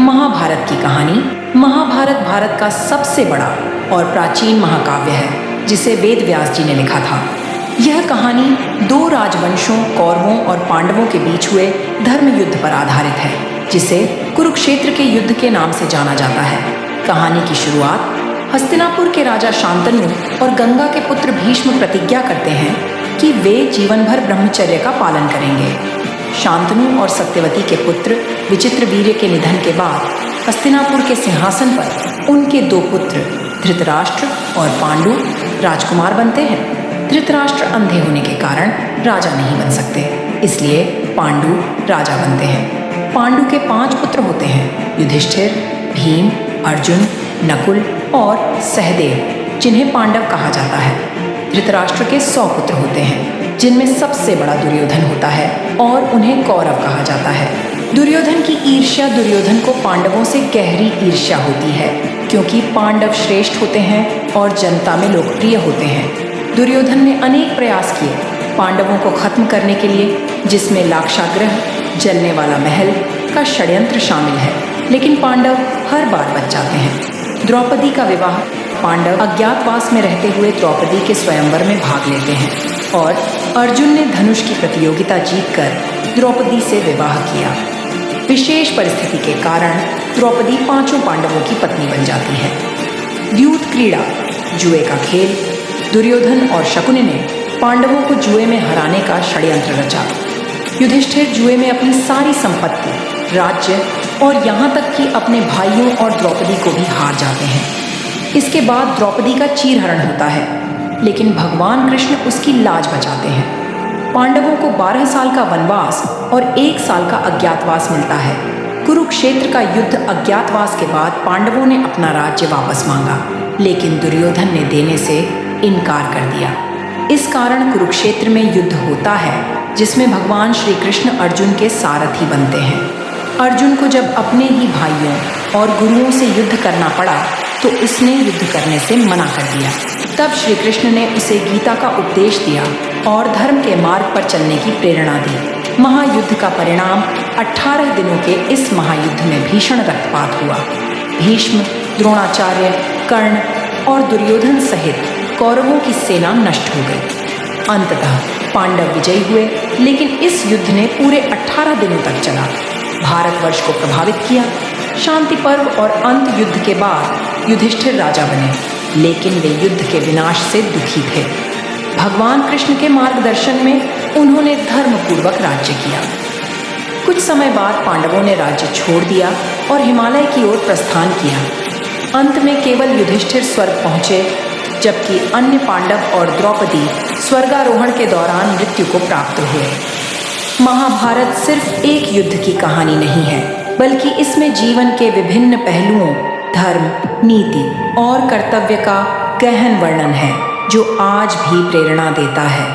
महाभारत की कहानी। महाभारत भारत का सबसे बड़ा और प्राचीन महाकाव्य है जिसे वेद व्यास जी ने लिखा था। यह कहानी दो राजवंशों कौरवों और पांडवों के बीच हुए धर्म युद्ध पर आधारित है, जिसे कुरुक्षेत्र के युद्ध के नाम से जाना जाता है। कहानी की शुरुआत हस्तिनापुर के राजा शांतनु और गंगा के पुत्र भीष्म प्रतिज्ञा करते हैं कि वे जीवन भर ब्रह्मचर्य का पालन करेंगे। शांतनु और सत्यवती के पुत्र विचित्रवीर्य के निधन के बाद हस्तिनापुर के सिंहासन पर उनके दो पुत्र धृतराष्ट्र और पांडु राजकुमार बनते हैं। धृतराष्ट्र अंधे होने के कारण राजा नहीं बन सकते, इसलिए पांडु राजा बनते हैं। पांडु के 5 पुत्र होते हैं, युधिष्ठिर, भीम, अर्जुन, नकुल और सहदेव, जिन्हें पांडव कहा जाता है। धृतराष्ट्र के 100 पुत्र होते हैं, जिनमें सबसे बड़ा दुर्योधन होता है और उन्हें कौरव कहा जाता है। दुर्योधन की ईर्ष्या दुर्योधन को पांडवों से गहरी ईर्ष्या होती है, क्योंकि पांडव श्रेष्ठ होते हैं और जनता में लोकप्रिय होते हैं। दुर्योधन ने अनेक प्रयास किए पांडवों को खत्म करने के लिए, जिसमें लाक्षागृह, जलने वाला महल का षड्यंत्र शामिल है, लेकिन पांडव हर बार बच जाते हैं। द्रौपदी का विवाह पांडव अज्ञातवास में रहते हुए द्रौपदी के स्वयंवर में भाग लेते हैं और अर्जुन ने धनुष की प्रतियोगिता जीतकर द्रौपदी से विवाह किया। विशेष परिस्थिति के कारण द्रौपदी 5 पांडवों की पत्नी बन जाती है। द्यूत क्रीड़ा, जुए का खेल। दुर्योधन और शकुनि ने पांडवों को जुए में हराने का षड्यंत्र रचा। युधिष्ठिर जुए में अपनी सारी संपत्ति, राज्य और यहाँ तक कि अपने भाइयों और द्रौपदी को भी हार जाते हैं। इसके बाद द्रौपदी का चीरहरण होता है, लेकिन भगवान कृष्ण उसकी लाज बचाते हैं। पांडवों को 12 साल का वनवास और 1 साल का अज्ञातवास मिलता है। कुरुक्षेत्र का युद्ध अज्ञातवास के बाद पांडवों ने अपना राज्य वापस मांगा, लेकिन दुर्योधन ने देने से इनकार कर दिया। इस कारण कुरुक्षेत्र में युद्ध होता है, जिसमें भगवान श्री कृष्ण अर्जुन के सारथी बनते हैं। अर्जुन को जब अपने ही भाइयों और गुरुओं से युद्ध करना पड़ा तो उसने युद्ध करने से मना कर दिया। तब श्री कृष्ण ने उसे गीता का उपदेश दिया और धर्म के मार्ग पर चलने की प्रेरणा दी। महायुद्ध का परिणाम 18 दिनों के इस महायुद्ध में भीषण रक्तपात हुआ। भीष्म, द्रोणाचार्य, कर्ण और दुर्योधन सहित कौरवों की सेना नष्ट हो गई। अंततः पांडव विजयी हुए, लेकिन इस युद्ध ने पूरे 18 दिनों तक चला, भारतवर्ष को प्रभावित किया। शांति पर्व और अंत युद्ध के बाद युधिष्ठिर राजा बने, लेकिन वे युद्ध के विनाश से दुखी थे। भगवान कृष्ण के मार्गदर्शन में उन्होंने धर्मपूर्वक राज्य किया। कुछ समय बाद पांडवों ने राज्य छोड़ दिया और हिमालय की ओर प्रस्थान किया। अंत में केवल युधिष्ठिर स्वर्ग पहुँचे, जबकि अन्य पांडव और द्रौपदी स्वर्गारोहण के दौरान मृत्यु को प्राप्त हुए। महाभारत सिर्फ एक युद्ध की कहानी नहीं है, बल्कि इसमें जीवन के विभिन्न पहलुओं, धर्म, नीति और कर्तव्य का गहन वर्णन है, जो आज भी प्रेरणा देता है।